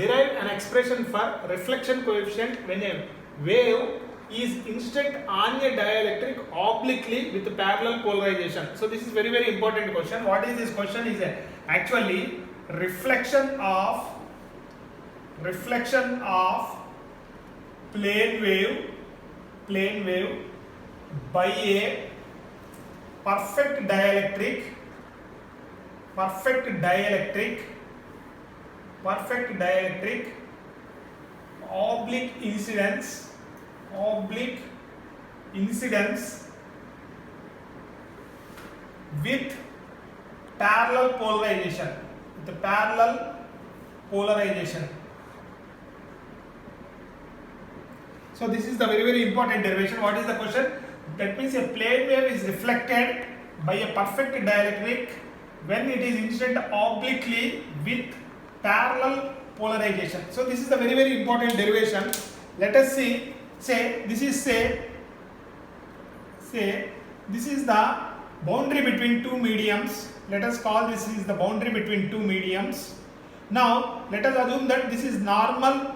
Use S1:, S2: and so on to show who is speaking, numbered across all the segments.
S1: derive an expression for reflection coefficient when a wave is incident on a dielectric obliquely with parallel polarization. So this is very important question. What is this question? Is actually reflection of plane wave by a perfect dielectric oblique incidence with parallel polarization. So this is the very important derivation. What is the question? That means a plane wave is reflected by a perfect dielectric when it is incident obliquely with parallel polarization. So this is the very important derivation. Let us see. This is the boundary between two mediums. Let us call this is the boundary between two mediums. Now let us assume that this is normal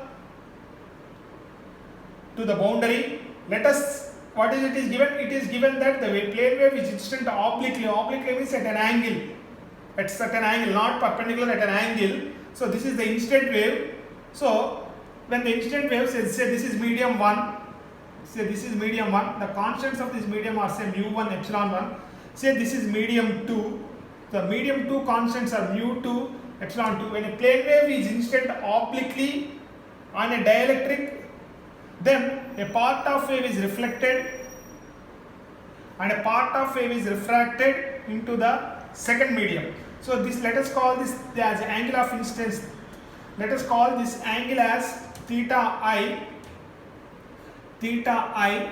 S1: to the boundary. Let us, what is it is given? It is given that the plane wave is incident obliquely. Obliquely means at an angle. At certain angle, not perpendicular, at an angle. So this is the incident wave. So when the incident wave says, say this is medium 1, the constants of this medium are say mu1, epsilon 1. Say this is medium 2, the medium 2 constants are mu2, epsilon 2. When a plane wave is incident obliquely on a dielectric, then a part of wave is reflected and a part of wave is refracted into the second medium. So this, let us call this as angle of incidence. Let us call this angle as theta I.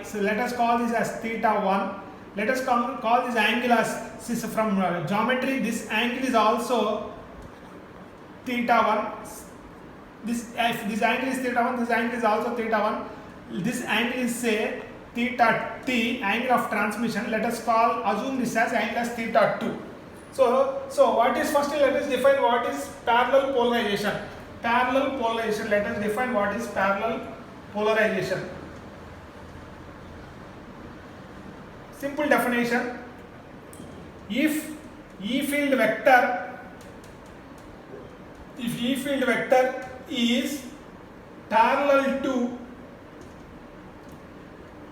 S1: So let us call this as theta 1. Let us call this angle as, from geometry, this angle is also theta 1. If this angle is theta 1, this angle is also theta 1. This angle is say theta t, angle of transmission. Let us assume this as angle as theta 2. So what is, firstly let us define what is parallel polarization. Let us define what is parallel polarization. Simple definition: if E field vector is parallel to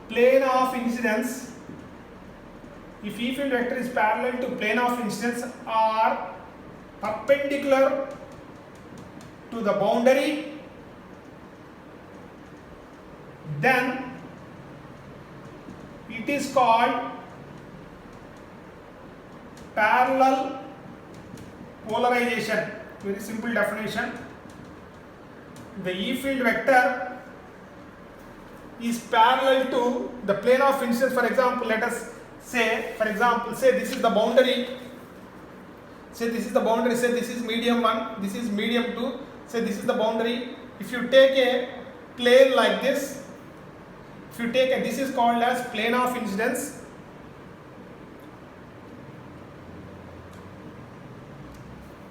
S1: plane of incidence, if E field vector is parallel to plane of incidence or perpendicular to the boundary, then it is called parallel polarization. Very simple definition. The E field vector is parallel to the plane of incidence. For example, let us say, say this is the boundary. Say this is medium 1, this is medium 2. Say this is the boundary. If you take a plane like this, this is called as plane of incidence.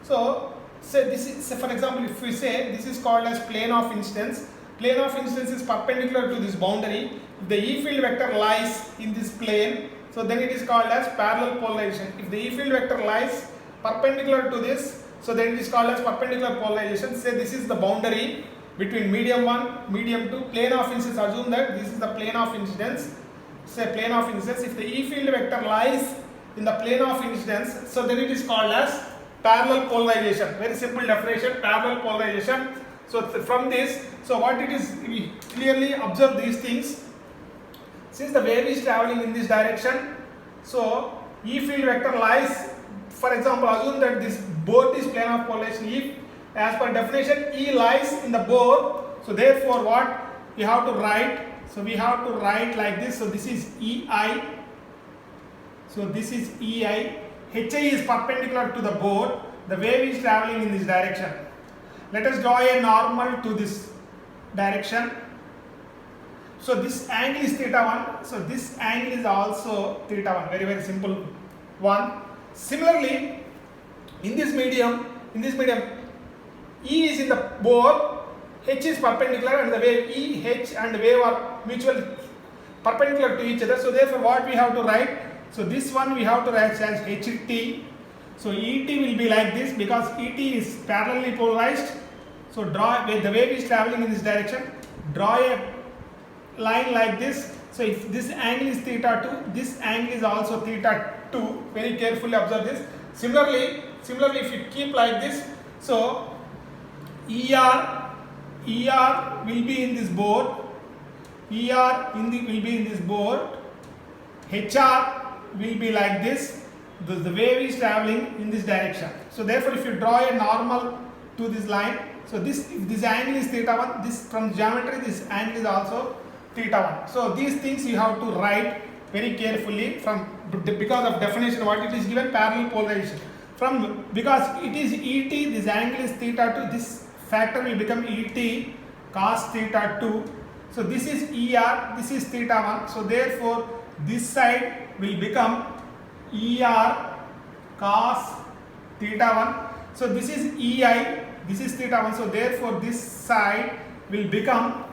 S1: So say this is, for example, if we say this is called as plane of incidence is perpendicular to this boundary. If the E field vector lies in this plane, so then it is called as parallel polarization. If the E field vector lies perpendicular to this, so then it is called as perpendicular polarization. Say this is the boundary between medium 1, medium 2, plane of incidence. Assume that this is the plane of incidence. Say plane of incidence. If the E field vector lies in the plane of incidence, so then it is called as parallel polarization. Very simple definition, parallel polarization. So from this, so what it is, we clearly observe these things. Since the wave is traveling in this direction, so E field vector lies, for example, assume that this both is plane of polarization. If as per definition E lies in the both, so therefore what we have to write? So we have to write like this. So this is EI. So this is EI. HI is perpendicular to the both. The wave is traveling in this direction. Let us draw a normal to this direction. So this angle is theta 1. So this angle is also theta 1. Very simple one. Similarly, in this medium, E is in the both. H is perpendicular and the wave E, H and wave are mutual perpendicular to each other. So therefore what we have to write? So this one we have to write as HT. So ET will be like this because ET is parallelly polarized. So draw, the wave is traveling in this direction, draw a line like this. So if this angle is theta 2, this angle is also theta 2. Very carefully observe this. Similarly if you keep like this, so ER will be in this board, will be in this board, HR will be like this. The wave is traveling in this direction. So therefore if you draw a normal to this line, so if this angle is theta 1, this from geometry this angle is also theta 1. So these things you have to write very carefully because of definition what it is given, parallel polarization. Because it is ET, this angle is theta 2, this factor will become ET cos theta 2. So this is ER, this is theta 1. So therefore this side will become ER cos theta 1. So this is EI, this is theta 1. So therefore this side will become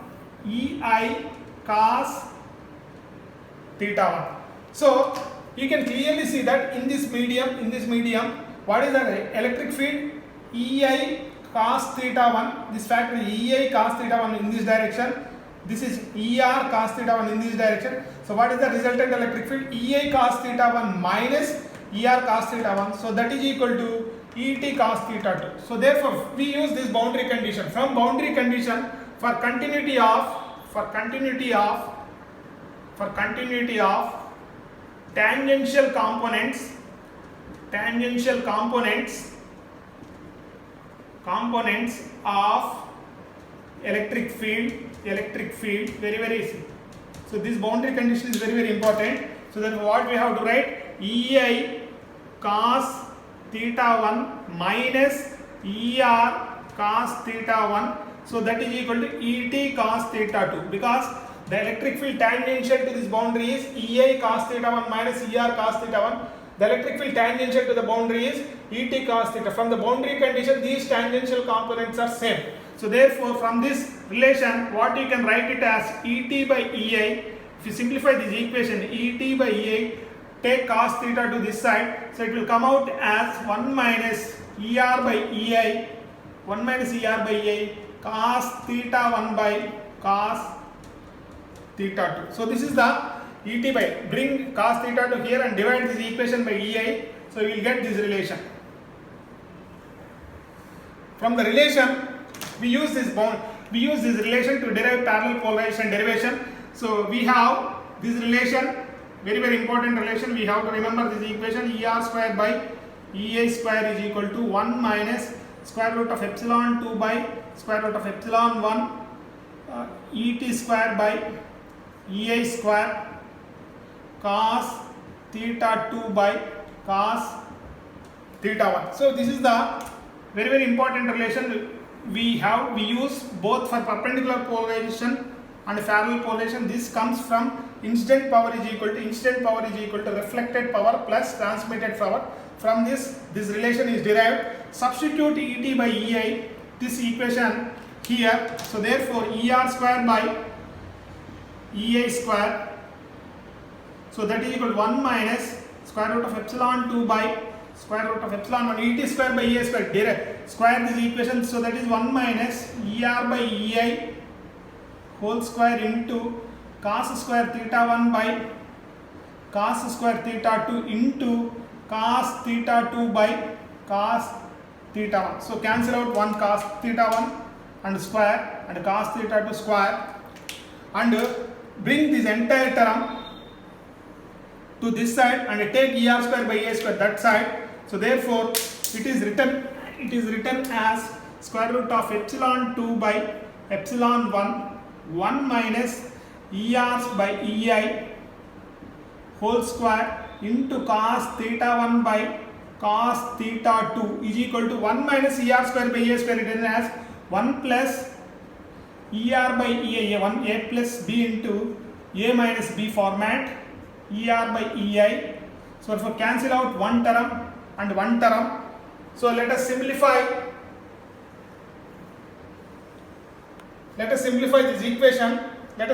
S1: EI cos theta 1. So you can clearly see that in this medium, what is the electric field? EI cos theta 1. This factor is EI cos theta 1 in this direction. This is ER cos theta 1 in this direction. So what is the resultant electric field? EI cos theta 1 minus ER cos theta 1. So that is equal to ET cos theta 2. So therefore we use this boundary condition. From boundary condition, for continuity of tangential components of electric field, very easy. So this boundary condition is very important. So then what we have to write? EI cos theta 1 minus ER cos theta 1. So that is equal to ET cos theta 2, because the electric field tangential to this boundary is EI cos theta 1 minus ER cos theta 1. The electric field tangential to the boundary is ET cos theta. From the boundary condition, these tangential components are same. So therefore from this relation, what you can write it as ET by EI. If you simplify this equation, ET by EI, take cos theta to this side. So it will come out as 1 minus ER by EI, cos theta 1 by cos theta 2. So this is the ET by, bring cos theta to here and divide this equation by EI. So you will get this relation. From the relation, we use this relation to derive parallel polarization derivation. So we have this relation, very important relation. We have to remember this equation, ER square by EI square is equal to 1 minus square root of epsilon 2 by square root of epsilon 1 ET square by EI square cos theta 2 by cos theta 1. So this is the very important relation we use both for perpendicular polarization and parallel polarization. This comes from incident power is equal to reflected power plus transmitted power. From this relation is derived. Substitute ET by EI, this equation here. So therefore ER square by EI square, so that is equal to 1 minus square root of epsilon 2 by square root of epsilon 1 ET square by EI square. Square this equation, so that is 1 minus ER by EI whole square into cos square theta 1 by cos square theta 2 into cos theta 2 by cos theta 1. So cancel out 1 cos theta 1 and square and cos theta 2 square, and bring this entire term to this side and take ER square by EI square that side. So therefore it is written as square root of epsilon 2 by epsilon 1 minus ER by EI whole square into cos theta 1 by cos theta 2 is equal to 1 minus ER square by EI square, written as 1 plus ER by EI, 1 A plus B into A minus B format, ER by EI. So therefore cancel out one term and one term. So let us simplify. let us simplify this equation. That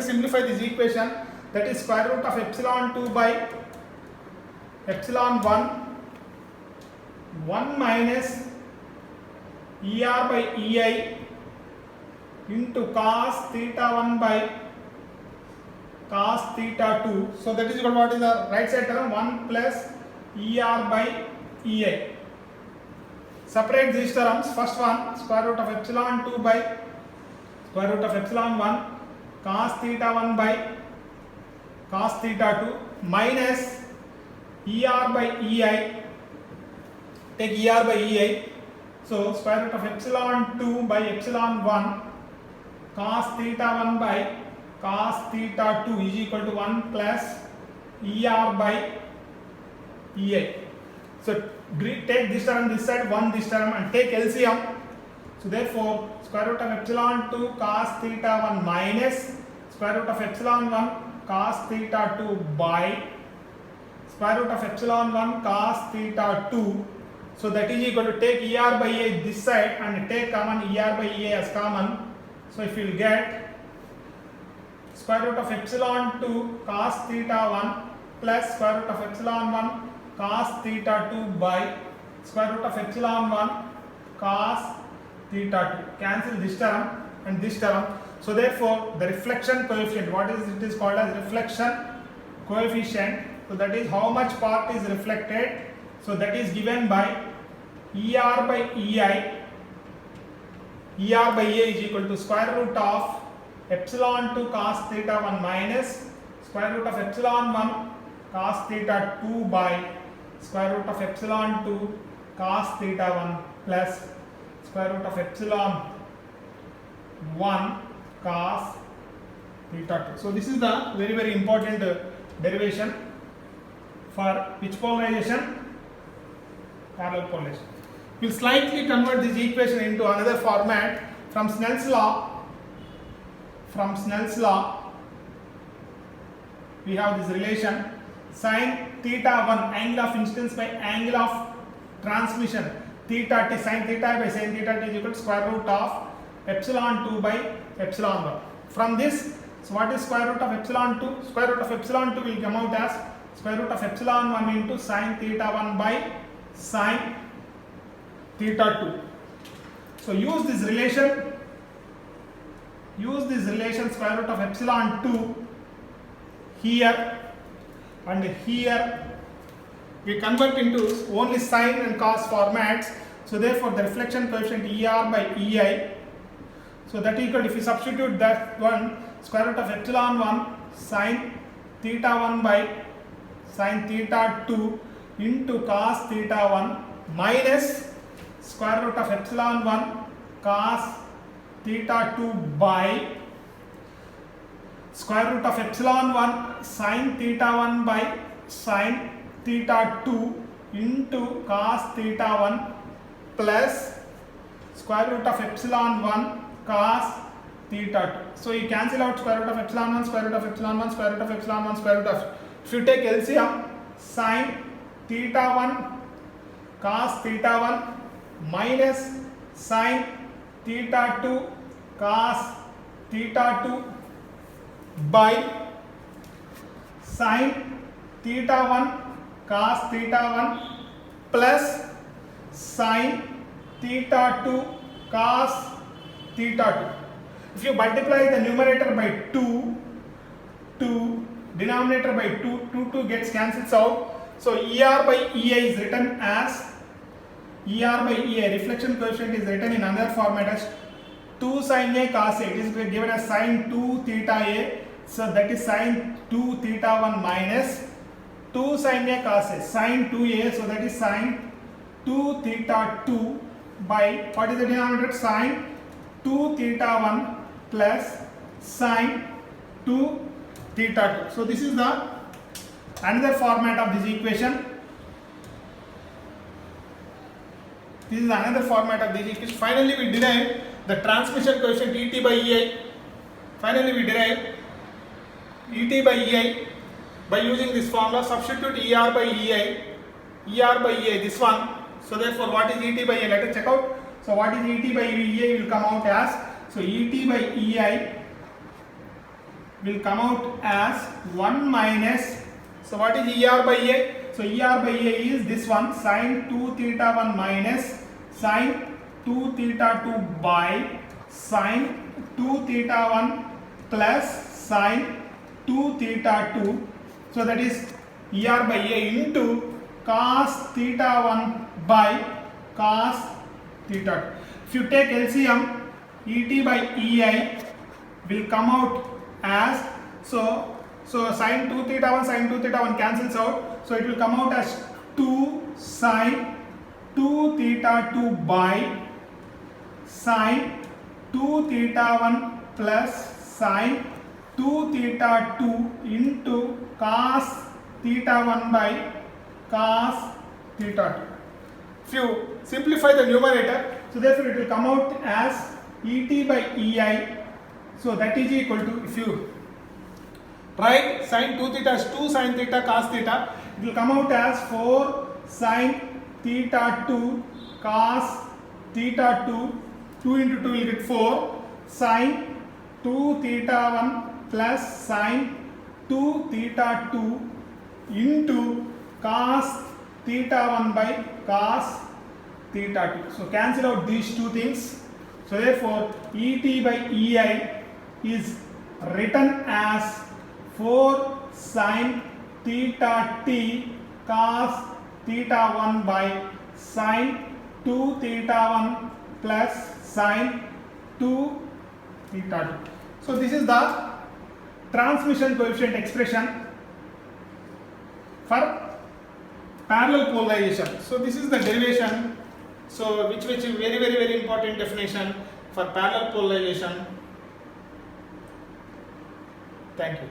S1: is square root of epsilon 2 by epsilon 1 minus ER by EI into cos theta 1 by cos theta 2. So that is equal to what is the right side term? 1 plus ER by EI. Separate these terms. First one, square root of epsilon 2 by square root of epsilon 1 cos theta 1 by cos theta 2 minus ER by EI. Take ER by EI. So square root of epsilon 2 by epsilon 1 cos theta 1 by cos theta 2 is equal to 1 plus ER by EI. So take this term this side, 1 this term, and take LCM. So therefore square root of epsilon 2 cos theta 1 minus square root of epsilon 1 cos theta 2 by square root of epsilon 1 cos theta 2. So that is equal to take ER by EI this side and take common ER by EI as common. So if you will get square root of epsilon 2 cos theta 1 plus square root of epsilon 1 cos theta 2 by square root of epsilon 1 cos theta 2. Cancel this term and this term. So therefore the reflection coefficient, what is it is called as reflection coefficient. So that is how much part is reflected. So that is given by ER by EI. ER by EI is equal to square root of epsilon 2 cos theta 1 minus square root of epsilon 1 cos theta 2 by square root of epsilon 2 cos theta 1 plus square root of epsilon 1 cos theta 2. So this is the very important derivation for which polarization? Parallel polarization. We will slightly convert this equation into another format. From Snell's law, we have this relation sin theta 1 angle of incidence by angle of transmission, theta t sin theta by sin theta t is equal to square root of epsilon 2 by epsilon 1. From this, so what is square root of epsilon 2? Square root of epsilon 2 will come out as square root of epsilon 1 into sin theta 1 by sin theta 2. So use this relation square root of epsilon 2 here and here. We convert into only sin and cos formats. So therefore the reflection coefficient ER by EI. So that equal, if you substitute that one, square root of epsilon 1 sin theta 1 by sin theta 2 into cos theta 1 minus square root of epsilon 1 cos theta 2 by square root of epsilon 1 sin theta 1 by sin theta 2 into cos theta 1 plus square root of epsilon 1 cos theta 2. So you cancel out square root of epsilon 1, square root of epsilon 1, square root of epsilon 1, square root of. If you take LCM, sin theta 1 cos theta 1 minus sin theta 2 cos theta 2 by sin theta 1 cos theta 1 plus sin theta 2 cos theta 2. If you multiply the numerator by 2, denominator by 2 gets cancelled out. So ER by EI is written as ER by EI, reflection coefficient is written in another format as 2 sin A cos A. It is given as sin 2 theta A. So that is sin 2 theta 1 minus 2 sin A cos A, sin 2A. So that is sin 2 theta 2 by, what is the denominator? Sin 2 theta 1 plus sin 2 theta 2. So this is the another format of this equation. This is another format of this equation. Finally we derive the transmission coefficient ET by EI. Finally we derive ET by EI by using this formula. Substitute ER by EI, this one. So therefore what is ET by EI? Let us check out. So what is ET by EI will come out as So Et by Ei will come out as 1 minus, so what is Er by A? So Er by A is this one, sine 2 theta 1 minus sine 2 theta 2 by sine 2 theta 1 plus sine 2 theta 2. So that is Er by A into cos theta 1 by cos theta 2. If you take LCM, Et by Ei will come out as, so sine 2 theta 1 sine 2 theta 1 cancels out, so it will come out as 2 sine 2 theta 2 by sine 2 theta 1 plus sine 2 theta 2 into cos theta 1 by cos theta 2. If you simplify the numerator, so therefore it will come out as Et by Ei, so that is equal to, if you write sine 2 theta as 2 sine theta cos theta, it will come out as 4 sine theta 2 cos theta 2, 2 into 2 will get 4 sine 2 theta 1 plus sine 2 theta 2 into cos theta 1 by cos theta 2. So cancel out these two things. So therefore Et by Ei is written as 4 sine theta t cos theta 1 by sine 2 theta 1 plus sine 2 theta 2. So this is the transmission coefficient expression for parallel polarization. So this is the derivation, so which is very important definition for parallel polarization. Thank you.